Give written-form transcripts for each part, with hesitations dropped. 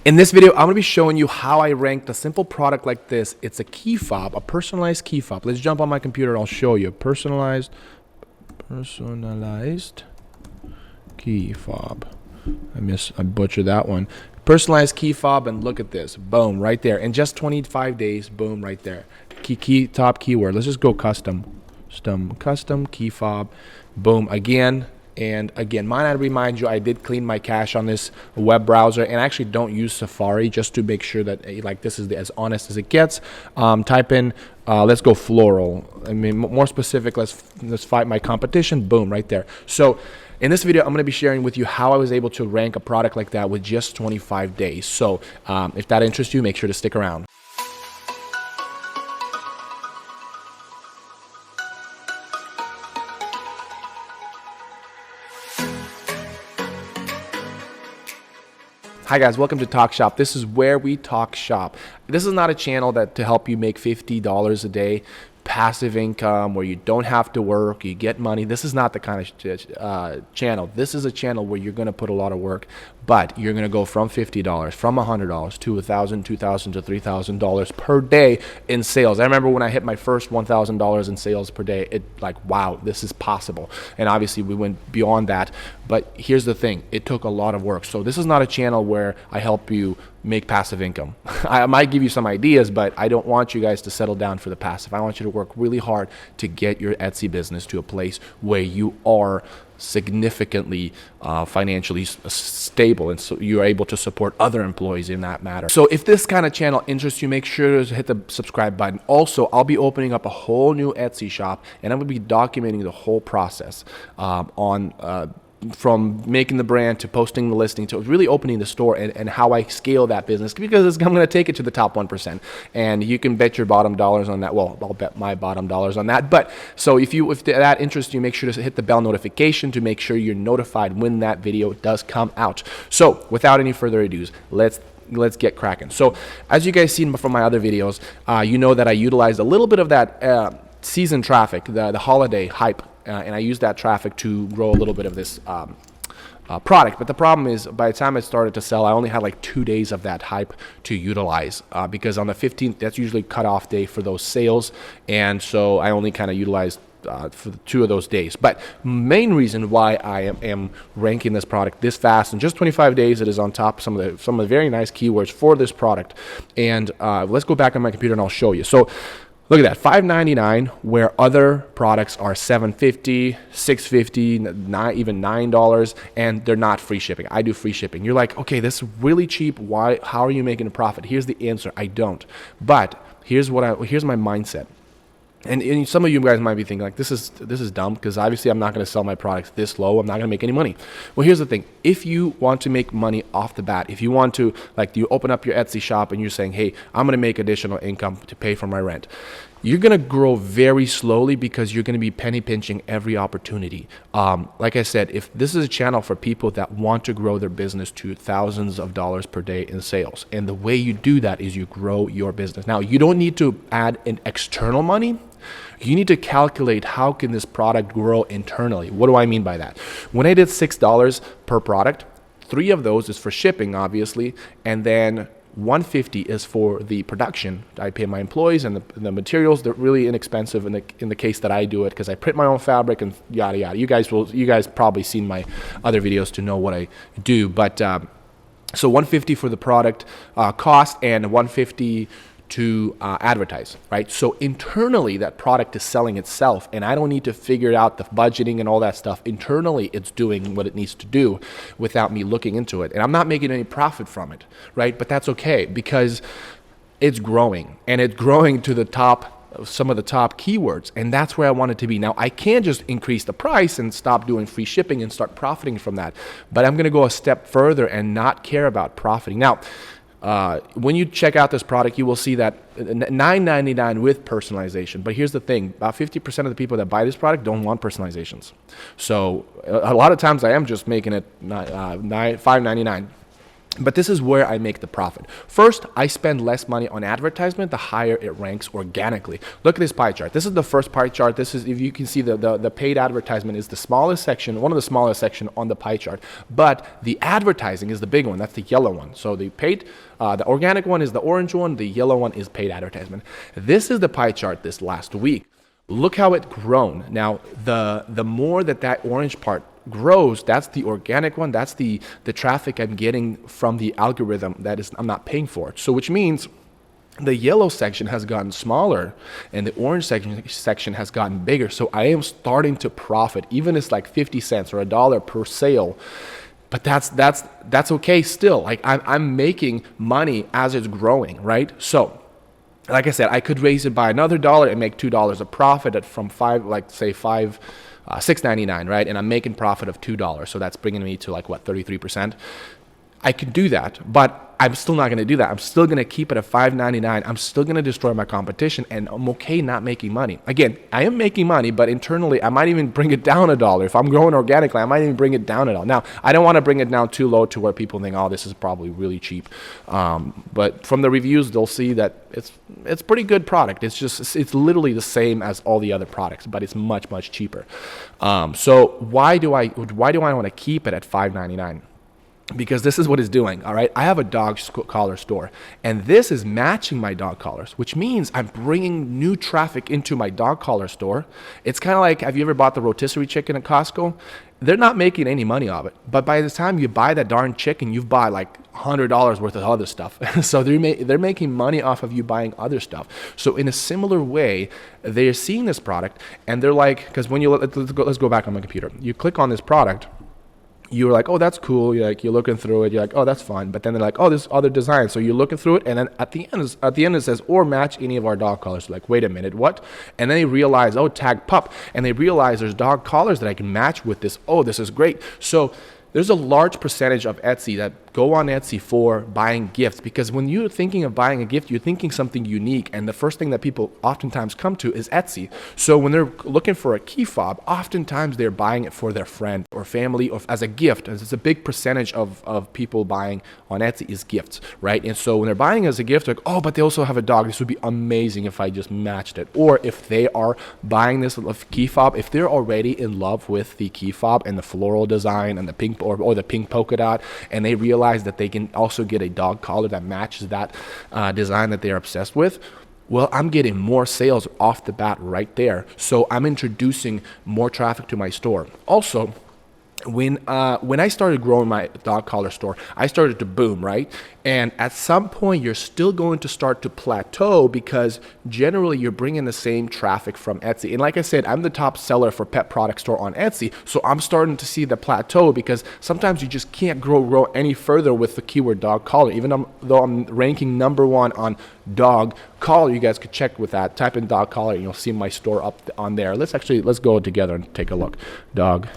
In this video, I'm going to be showing you how I ranked a simple product like this. It's a key fob, a personalized key fob. Let's jump on my computer and I'll show you. Personalized key fob. I butchered that one. Personalized key fob, and look at this. Boom, right there. In just 25 days, boom, right there. Top keyword. Let's just go custom. Custom key fob. Boom, again. And again, might I remind you, I did clean my cache on this web browser, and I actually don't use Safari just to make sure that like this is as honest as it gets. Type in, let's go floral. I mean, more specific, let's fight my competition. Boom, right there. So in this video, I'm going to be sharing with you how I was able to rank a product like that with just 25 days. So if that interests you, make sure to stick around. Hi guys, welcome to Talk Shop. This is where we talk shop. This is not a channel to help you make $50 a day, passive income, where you don't have to work, you get money. This is not the kind of channel. This is a channel where you're going to put a lot of work, but you're going to go from $50, from $100 to $1,000, $2,000 to $3,000 per day in sales. I remember when I hit my first $1,000 in sales per day, it like, wow, this is possible. And obviously we went beyond that. But here's the thing, it took a lot of work. So this is not a channel where I help you make passive income. I might give you some ideas, but I don't want you guys to settle down for the passive. I want you to work really hard to get your Etsy business to a place where you are significantly financially stable, and so you're able to support other employees in that matter. So if this kind of channel interests you, make sure to hit the subscribe button. Also, I'll be opening up a whole new Etsy shop, and I'm going to be documenting the whole process from making the brand to posting the listing to really opening the store, and how I scale that business, because I'm going to take it to the top 1%, and you can bet your bottom dollars on that. Well, I'll bet my bottom dollars on that. But so if that interests you, make sure to hit the bell notification to make sure you're notified when that video does come out. So without any further ado, let's get cracking. So as you guys seen from my other videos, you know that I utilized a little bit of that season traffic, the holiday hype, and I used that traffic to grow a little bit of this product. But the problem is, by the time it started to sell, I only had like 2 days of that hype to utilize, because on the 15th, that's usually cutoff day for those sales, and so I only kind of utilized for 2 of those days. But main reason why I am ranking this product this fast in just 25 days, it is on top some of the very nice keywords for this product. And let's go back on my computer and I'll show you. So look at that, $5.99, where other products are $7.50, $6.50, even $9, and they're not free shipping. I do free shipping. You're like, okay, this is really cheap. Why? How are you making a profit? Here's the answer: I don't. But here's my mindset. And some of you guys might be thinking like, this is dumb, because obviously I'm not going to sell my products this low. I'm not going to make any money. Well, here's the thing. If you want to make money off the bat, if you want to, like, you open up your Etsy shop and you're saying, hey, I'm going to make additional income to pay for my rent, you're going to grow very slowly, because you're going to be penny pinching every opportunity. Like I said, if this is a channel for people that want to grow their business to thousands of dollars per day in sales, and the way you do that is you grow your business. Now, you don't need to add an external money. You need to calculate, how can this product grow internally? What do I mean by that? When I did $6 per product, 3 of those is for shipping, obviously, and then $150 is for the production. I pay my employees, and the materials, they're really inexpensive in the case that I do it, because I print my own fabric and yada yada. You guys probably seen my other videos to know what I do. But so $150 for the product cost, and $150 to advertise, right? So internally, that product is selling itself, and I don't need to figure out the budgeting and all that stuff. Internally, it's doing what it needs to do without me looking into it, and I'm not making any profit from it, right? But that's okay, because it's growing, and it's growing to the top of some of the top keywords, and that's where I want it to be. Now, I can't just increase the price and stop doing free shipping and start profiting from that, but I'm going to go a step further and not care about profiting. Now, when you check out this product, you will see that $9.99 with personalization. But here's the thing, about 50% of the people that buy this product don't want personalizations. So a lot of times I am just making it $5.99. But this is where I make the profit. First, I spend less money on advertisement, the higher it ranks organically. Look at this pie chart. This is the first pie chart. This is, if you can see, the paid advertisement is the smallest section, one of the smallest section on the pie chart. But the advertising is the big one. That's the yellow one. So the paid, the organic one is the orange one. The yellow one is paid advertisement. This is the pie chart this last week. Look how it's grown. Now, the more that orange part grows, that's the organic one. That's the traffic I'm getting from the algorithm that is I'm not paying for. So which means the yellow section has gotten smaller and the orange section has gotten bigger. So I am starting to profit, even if it's like 50 cents or $1 per sale. But that's okay still. Like I'm making money as it's growing, right? So like I said, I could raise it by another dollar and make $2 a profit from $6.99, right? And I'm making profit of $2. So that's bringing me to like what, 33%. I could do that, but I'm still not going to do that. I'm still going to keep it at $5.99. I'm still going to destroy my competition, and I'm okay not making money. Again, I am making money, but internally, I might even bring it down $1. If I'm growing organically, I might even bring it down $1. Now, I don't want to bring it down too low to where people think, oh, this is probably really cheap. But from the reviews, they'll see that it's pretty good product. It's literally the same as all the other products, but it's much, much cheaper. So why do I want to keep it at $5.99? Because this is what it's doing, all right? I have a dog collar store, and this is matching my dog collars, which means I'm bringing new traffic into my dog collar store. It's kind of like, have you ever bought the rotisserie chicken at Costco? They're not making any money of it, but by the time you buy that darn chicken, you've bought like $100 worth of other stuff. So they're making money off of you buying other stuff. So in a similar way, they're seeing this product, and they're like, because when you let's go back on my computer, you click on this product. You're like, oh, that's cool. You're looking through it. You're like, oh, that's fun. But then they're like, oh, there's other designs. So you're looking through it, and then at the end it says, or match any of our dog collars. You're like, wait a minute, what? And then they realize, oh, tag pup, and they realize there's dog collars that I can match with this. Oh, this is great. So there's a large percentage of Etsy that go on Etsy for buying gifts, because when you're thinking of buying a gift, you're thinking something unique, and the first thing that people oftentimes come to is Etsy. So when they're looking for a key fob, oftentimes they're buying it for their friend or family or as a gift. And it's a big percentage of people buying on Etsy is gifts, right? And so when they're buying as a gift, they're like, oh, but they also have a dog. This would be amazing if I just matched it. Or if they are buying this key fob, if they're already in love with the key fob and the floral design and the pink or the pink polka dot, and they realize that they can also get a dog collar that matches that design that they're obsessed with, well, I'm getting more sales off the bat right there. So I'm introducing more traffic to my store. Also, when I started growing my dog collar store, I started to boom, right? And at some point, you're still going to start to plateau, because generally you're bringing the same traffic from Etsy. And like I said, I'm the top seller for pet product store on Etsy. So I'm starting to see the plateau, because sometimes you just can't grow any further with the keyword dog collar. Even though I'm ranking #1 on dog collar, you guys could check with that. Type in dog collar and you'll see my store up on there. Let's go together and take a look. Dog.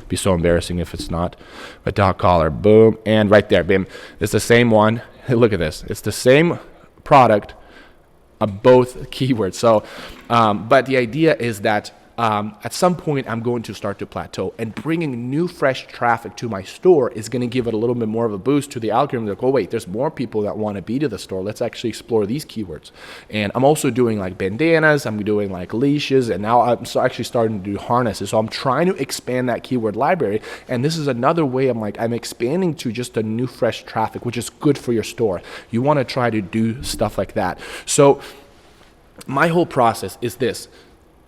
Be so embarrassing if it's not. A dog collar, boom, and right there, bam. It's the same one. Look at this. It's the same product of both keywords. So, but the idea is that at some point I'm going to start to plateau, and bringing new fresh traffic to my store is going to give it a little bit more of a boost to the algorithm. Like, oh wait, there's more people that want to be to the store. Let's actually explore these keywords. And I'm also doing like bandanas, I'm doing like leashes, and now I'm actually starting to do harnesses. So I'm trying to expand that keyword library, and this is another way I'm expanding to just a new fresh traffic, which is good for your store. You want to try to do stuff like that. So my whole process is this.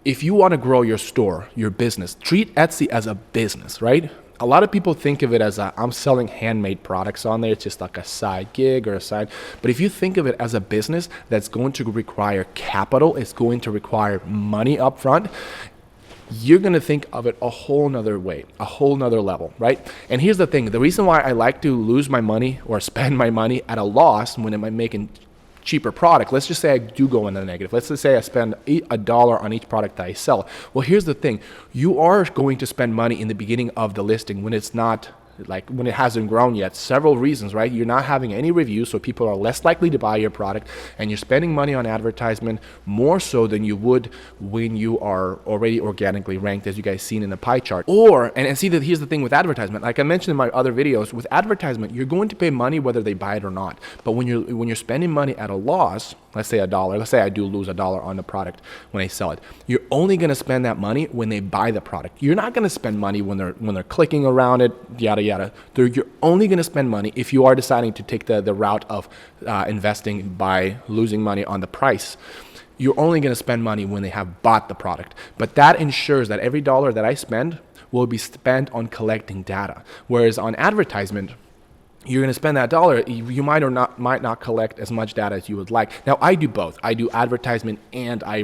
If you want to grow your store, your business, treat Etsy as a business, right? A lot of people think of it as I'm selling handmade products on there. It's just like a side gig or a side. But if you think of it as a business that's going to require capital, it's going to require money up front, you're going to think of it a whole nother way, a whole nother level, right? And here's the thing. The reason why I like to lose my money or spend my money at a loss when I'm making cheaper product. Let's just say I do go in the negative. Let's just say I spend $1 on each product that I sell. Well, here's the thing. You are going to spend money in the beginning of the listing when it's not like when it hasn't grown yet. Several reasons, right? You're not having any reviews, so people are less likely to buy your product, and you're spending money on advertisement more so than you would when you are already organically ranked, as you guys seen in the pie chart. Or, and see that here's the thing with advertisement, like I mentioned in my other videos, with advertisement, you're going to pay money whether they buy it or not. But when you're spending money at a loss, let's say $1, let's say I do lose $1 on the product when I sell it, you're only going to spend that money when they buy the product. You're not going to spend money when they're clicking around it, yada yada. You're only going to spend money if you are deciding to take the route of investing by losing money on the price. You're only going to spend money when they have bought the product. But that ensures that every dollar that I spend will be spent on collecting data. Whereas on advertisement, you're going to spend that dollar, you might not collect as much data as you would like. Now, I do both. I do advertisement and I,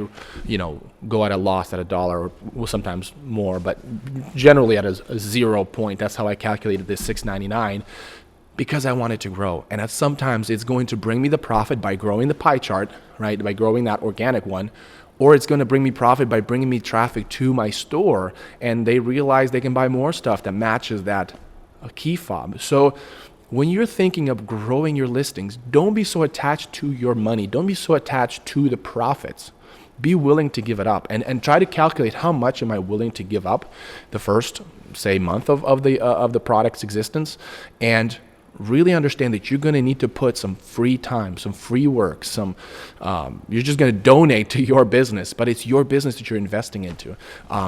go at a loss at $1, or sometimes more, but generally at a 0 point. That's how I calculated this $6.99, because I want it to grow. And sometimes it's going to bring me the profit by growing the pie chart, right? By growing that organic one. Or it's going to bring me profit by bringing me traffic to my store, and they realize they can buy more stuff that matches that key fob. So when you're thinking of growing your listings, don't be so attached to your money. Don't be so attached to the profits. Be willing to give it up, and try to calculate how much am I willing to give up the first, say, month of the product's existence, and really understand that you're going to need to put some free time, some free work, you're just going to donate to your business, but it's your business that you're investing into.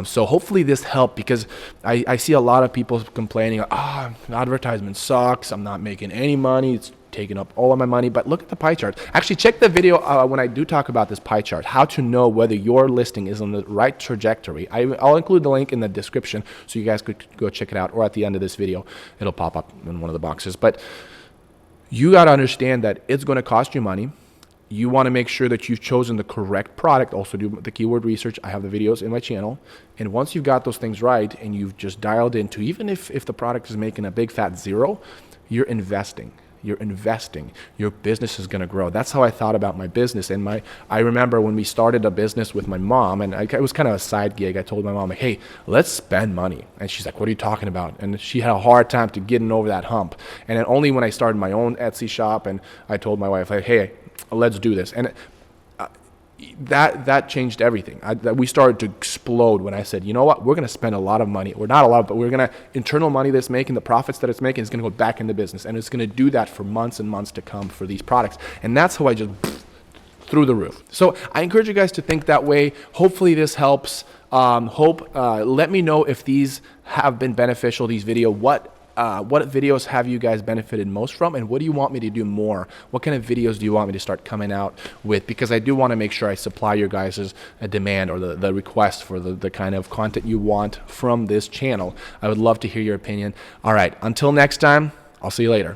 So hopefully this helped, because I see a lot of people complaining, advertisement sucks, I'm not making any money, it's taking up all of my money. But look at the pie chart. Actually, check the video when I do talk about this pie chart, how to know whether your listing is on the right trajectory. I'll include the link in the description so you guys could go check it out, or at the end of this video, it'll pop up in one of the boxes. But you got to understand that it's going to cost you money. You want to make sure that you've chosen the correct product. Also do the keyword research. I have the videos in my channel. And once you've got those things right and you've just dialed into, even if the product is making a big fat 0, you're investing. You're investing. Your business is going to grow. That's how I thought about my business. And I remember when we started a business with my mom, and it was kind of a side gig. I told my mom, like, hey, let's spend money. And she's like, what are you talking about? And she had a hard time to getting over that hump. And then only when I started my own Etsy shop, and I told my wife, like, hey, let's do this. And that changed everything. We started to explode when I said, you know what, we're going to spend a lot of money, or not a lot, but we're going to, internal money that's making, the profits that it's making is going to go back in the business, and it's going to do that for months and months to come for these products. And that's how I just through the roof. So I encourage you guys to think that way. Hopefully this helps. Let me know if these have been beneficial, these videos. What videos have you guys benefited most from, and what do you want me to do more? What kind of videos do you want me to start coming out with? Because I do want to make sure I supply your guys' demand, or the request for the kind of content you want from this channel. I would love to hear your opinion. All right, until next time, I'll see you later.